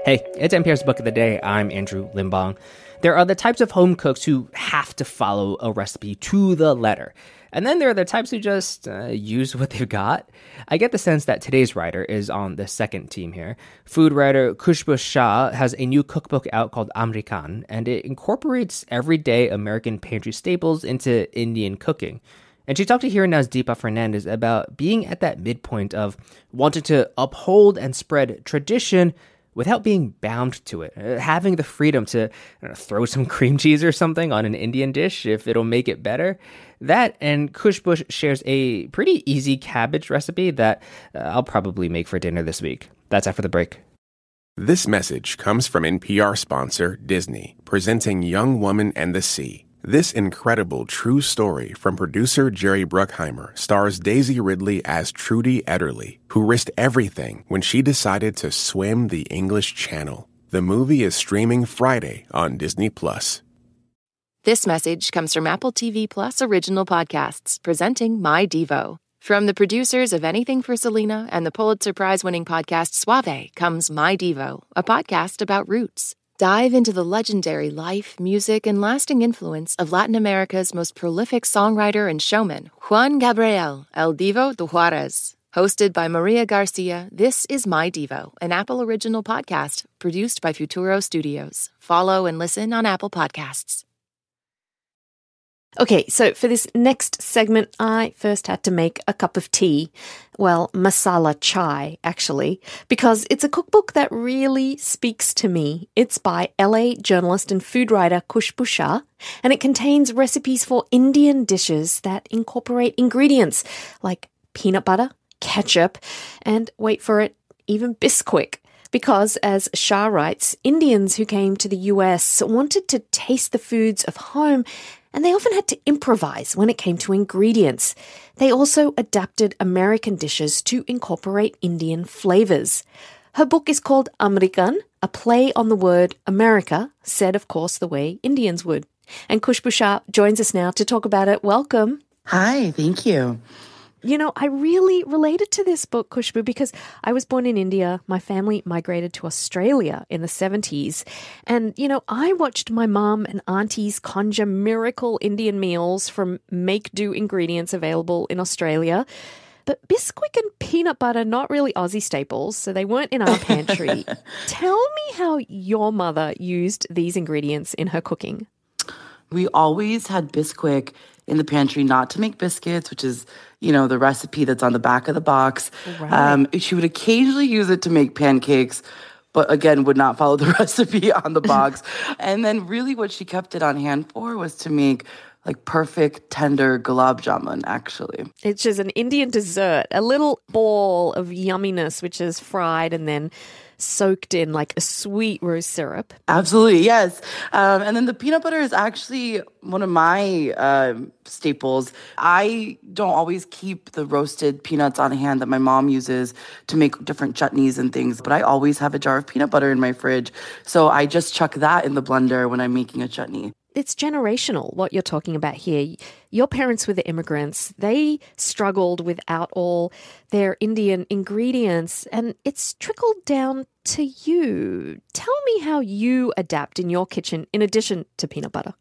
Hey, it's NPR's Book of the Day. I'm Andrew Limbong. There are the types of home cooks who have to follow a recipe to the letter. And then there are the types who just use what they've got. I get the sense that today's writer is on the second team here. Food writer Khushbu Shah has a new cookbook out called Amrikan, and it incorporates everyday American pantry staples into Indian cooking. And she talked to Here and Now's Deepa Fernandes about being at that midpoint of wanting to uphold and spread tradition without being bound to it, having the freedom to throw some cream cheese or something on an Indian dish if it'll make it better. That, and Khushbu shares a pretty easy cabbage recipe that I'll probably make for dinner this week. That's after the break. This message comes from NPR sponsor Disney, presenting Young Woman and the Sea. This incredible true story from producer Jerry Bruckheimer stars Daisy Ridley as Trudy Ederle, who risked everything when she decided to swim the English Channel. The movie is streaming Friday on Disney+. This message comes from Apple TV Plus original podcasts, presenting My Devo. From the producers of Anything for Selena and the Pulitzer Prize-winning podcast Suave comes My Devo, a podcast about roots. Dive into the legendary life, music, and lasting influence of Latin America's most prolific songwriter and showman, Juan Gabriel, El Divo de Juarez. Hosted by Maria Garcia, this is My Devo, an Apple original podcast produced by Futuro Studios. Follow and listen on Apple Podcasts. Okay, so for this next segment, I first had to make a cup of tea. Well, masala chai, actually, because it's a cookbook that really speaks to me. It's by LA journalist and food writer Khushbu Shah, and it contains recipes for Indian dishes that incorporate ingredients like peanut butter, ketchup, and, wait for it, even Bisquick. Because, as Shah writes, Indians who came to the US wanted to taste the foods of home, and they often had to improvise when it came to ingredients. They also adapted American dishes to incorporate Indian flavors. Her book is called Amrikan, a play on the word America, said, of course, the way Indians would. And Khushbu Shah joins us now to talk about it. Welcome. Hi, thank you. You know, I really related to this book, Khushbu, because I was born in India. My family migrated to Australia in the 70s. And, you know, I watched my mum and aunties conjure miracle Indian meals from make-do ingredients available in Australia. But Bisquick and peanut butter, not really Aussie staples, so they weren't in our pantry. Tell me how your mother used these ingredients in her cooking. We always had Bisquick in the pantry, not to make biscuits, which is, you know, the recipe that's on the back of the box. Right. She would occasionally use it to make pancakes, but again, would not follow the recipe on the box. And then really what she kept it on hand for was to make like perfect, tender gulab jamun, actually. It's just an Indian dessert, a little ball of yumminess, which is fried and then soaked in like a sweet rose syrup. Absolutely, yes. And then the peanut butter is actually one of my staples. I don't always keep the roasted peanuts on hand that my mom uses to make different chutneys and things, but I always have a jar of peanut butter in my fridge. So I just chuck that in the blender when I'm making a chutney. It's generational, what you're talking about here. Your parents were the immigrants. They struggled without all their Indian ingredients, and it's trickled down to you. Tell me how you adapt in your kitchen in addition to peanut butter.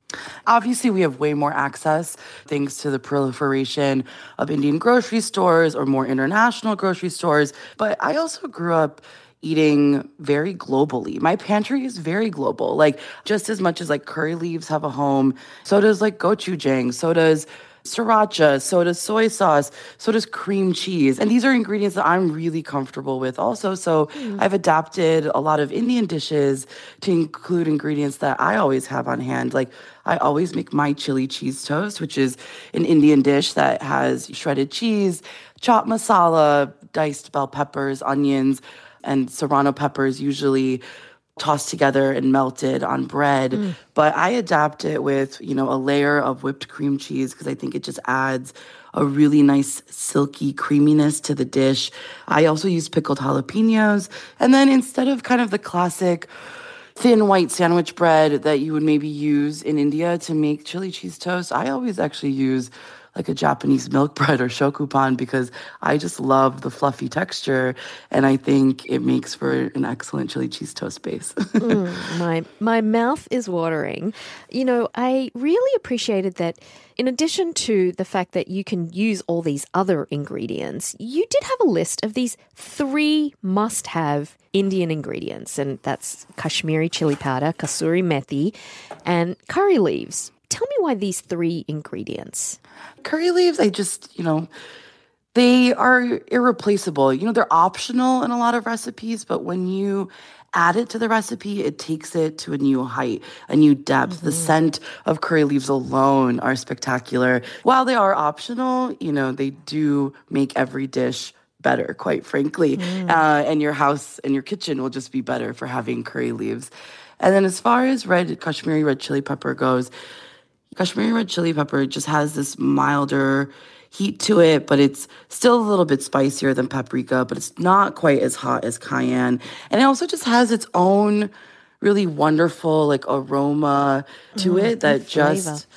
Obviously, we have way more access thanks to the proliferation of Indian grocery stores or more international grocery stores. But I also grew up eating very globally. My pantry is very global. Like, just as much as like curry leaves have a home, so does like gochujang, so does sriracha, so does soy sauce, so does cream cheese. And these are ingredients that I'm really comfortable with also. So I've adapted a lot of Indian dishes to include ingredients that I always have on hand. Like, I always make my chili cheese toast, which is an Indian dish that has shredded cheese, chopped masala, diced bell peppers, onions, and serrano peppers, usually tossed together and melted on bread. But I adapt it with, you know, a layer of whipped cream cheese because I think it just adds a really nice silky creaminess to the dish. I also use pickled jalapeños. And then instead of kind of the classic thin white sandwich bread that you would maybe use in India to make chili cheese toast, I always actually use like a Japanese milk bread or shokupan because I just love the fluffy texture, and I think it makes for an excellent chili cheese toast base. My mouth is watering. I really appreciated that in addition to the fact that you can use all these other ingredients, you did have a list of these 3 must-have Indian ingredients, and that's Kashmiri chili powder, kasuri methi, and curry leaves. Tell me why these 3 ingredients. Curry leaves, they are irreplaceable. They're optional in a lot of recipes, but when you add it to the recipe, it takes it to a new height, a new depth. Mm-hmm. The scent of curry leaves alone are spectacular. While they are optional, they do make every dish better, quite frankly. And your house and your kitchen will just be better for having curry leaves. And then as far as Kashmiri red chili pepper goes, Kashmiri red chili pepper just has this milder heat to it, but it's still a little bit spicier than paprika, but it's not quite as hot as cayenne. And it also just has its own really wonderful aroma to it that just...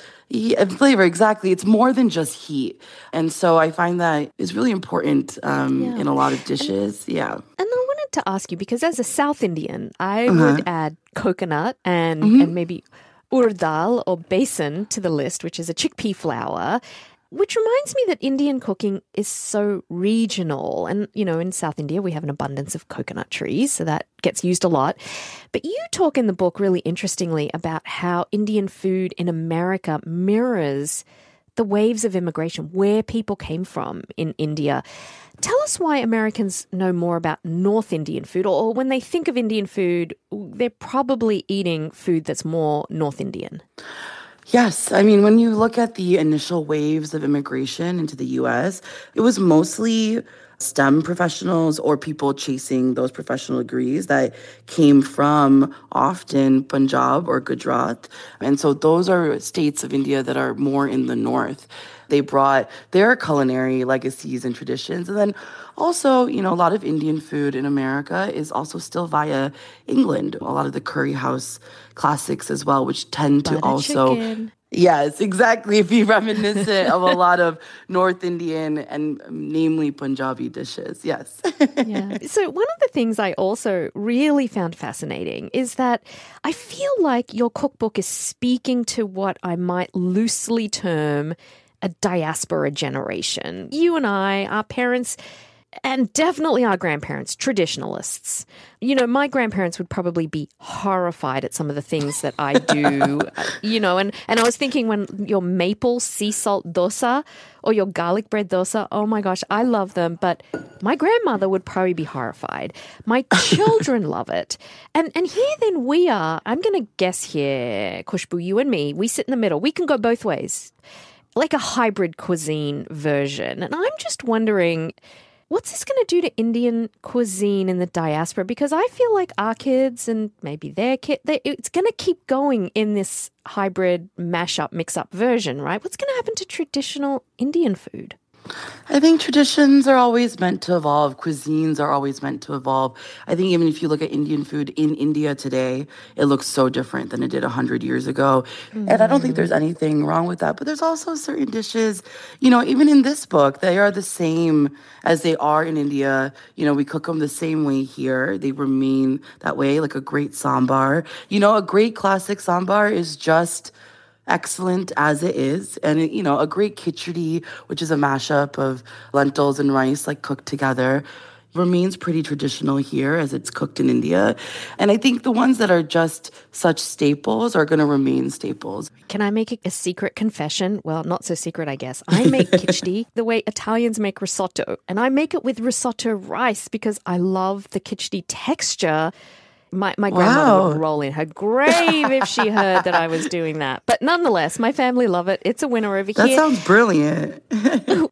flavor, exactly. It's more than just heat. And so I find that is really important in a lot of dishes. And I wanted to ask you, because as a South Indian, I would add coconut and maybe urd dal or besan to the list, which is a chickpea flour. Which reminds me that Indian cooking is so regional. And, in South India, we have an abundance of coconut trees, so that gets used a lot. But you talk in the book really interestingly about how Indian food in America mirrors the waves of immigration, where people came from in India. Tell us why Americans know more about North Indian food, or when they think of Indian food, they're probably eating food that's more North Indian. Yes. When you look at the initial waves of immigration into the U.S., it was mostly STEM professionals or people chasing those professional degrees that came from often Punjab or Gujarat. And so those are states of India that are more in the north. They brought their culinary legacies and traditions. And then also, a lot of Indian food in America is also still via England. A lot of the curry house classics as well, which tend to also... Chicken. Yes, exactly. Be reminiscent of a lot of North Indian and namely Punjabi dishes. Yes. Yeah. So one of the things I also really found fascinating is that I feel like your cookbook is speaking to what I might loosely term a diaspora generation. You and I, our parents, and definitely our grandparents, traditionalists. My grandparents would probably be horrified at some of the things that I do, and I was thinking when your maple sea salt dosa or your garlic bread dosa, oh my gosh, I love them, but my grandmother would probably be horrified. My children love it. And here then we are, I'm going to guess here, Khushbu, you and me, we sit in the middle. We can go both ways, like a hybrid cuisine version. And I'm just wondering, what's this going to do to Indian cuisine in the diaspora? Because I feel like our kids and maybe their kids, it's going to keep going in this hybrid mashup, mix-up version, right? What's going to happen to traditional Indian food? I think traditions are always meant to evolve. Cuisines are always meant to evolve. I think even if you look at Indian food in India today, it looks so different than it did 100 years ago. Mm-hmm. And I don't think there's anything wrong with that. But there's also certain dishes, even in this book, they are the same as they are in India. We cook them the same way here. They remain that way, like a great sambar. A great classic sambar is just excellent as it is. And, a great khichdi, which is a mashup of lentils and rice, cooked together, remains pretty traditional here as it's cooked in India. And I think the ones that are just such staples are going to remain staples. Can I make a secret confession? Well, not so secret, I guess. I make khichdi the way Italians make risotto. And I make it with risotto rice because I love the khichdi texture. My grandmother would roll in her grave if she heard that I was doing that. But nonetheless, my family love it. It's a winner over here. That sounds brilliant.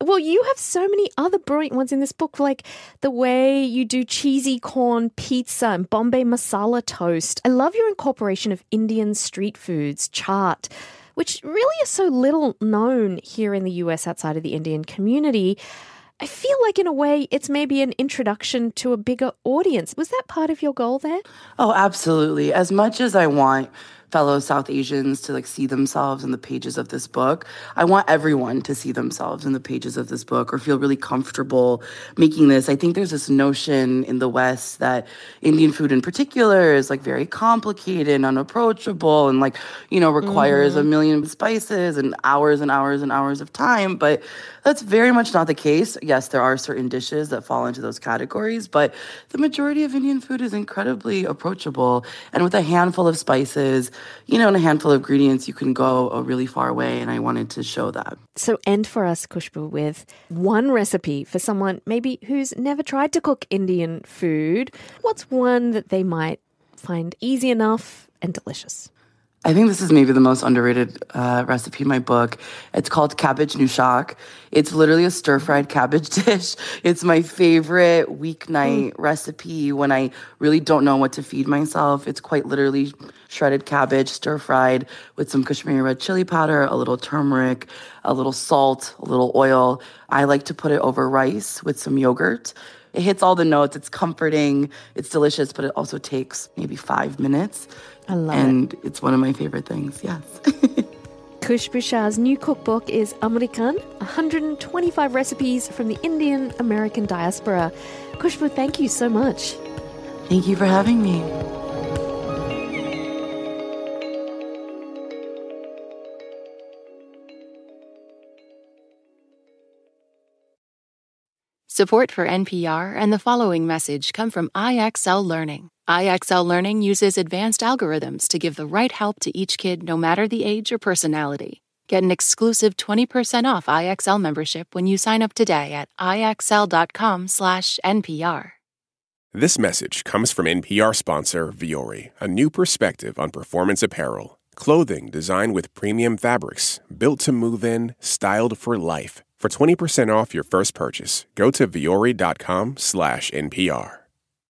Well, you have so many other brilliant ones in this book, like the way you do cheesy corn pizza and Bombay masala toast. I love your incorporation of Indian street foods, chaat, which really is so little known here in the US outside of the Indian community. I feel like in a way it's maybe an introduction to a bigger audience. Was that part of your goal there? Oh, absolutely. As much as I want fellow South Asians to like see themselves in the pages of this book. I want everyone to see themselves in the pages of this book or feel really comfortable making this. I think there's this notion in the West that Indian food in particular is like very complicated and unapproachable and like, requires a million spices and hours and hours and hours of time. But that's very much not the case. Yes, there are certain dishes that fall into those categories, but the majority of Indian food is incredibly approachable. And with a handful of spices, and a handful of ingredients, you can go a really far way. And I wanted to show that. So end for us, Khushbu, with one recipe for someone maybe who's never tried to cook Indian food. What's one that they might find easy enough and delicious? I think this is maybe the most underrated recipe in my book. It's called cabbage nushak. It's literally a stir-fried cabbage dish. It's my favorite weeknight recipe when I really don't know what to feed myself. It's quite literally shredded cabbage, stir-fried with some Kashmiri red chili powder, a little turmeric, a little salt, a little oil. I like to put it over rice with some yogurt. It hits all the notes. It's comforting. It's delicious, but it also takes maybe 5 minutes. I love it. And it's one of my favorite things, yes. Khushbu Shah's new cookbook is Amrikan, 125 recipes from the Indian-American diaspora. Khushbu, thank you so much. Thank you for having me. Support for NPR and the following message come from IXL Learning. IXL Learning uses advanced algorithms to give the right help to each kid no matter the age or personality. Get an exclusive 20% off IXL membership when you sign up today at IXL.com/NPR. This message comes from NPR sponsor Vuori, a new perspective on performance apparel. Clothing designed with premium fabrics, built to move in, styled for life. For 20% off your first purchase, go to vuori.com/NPR.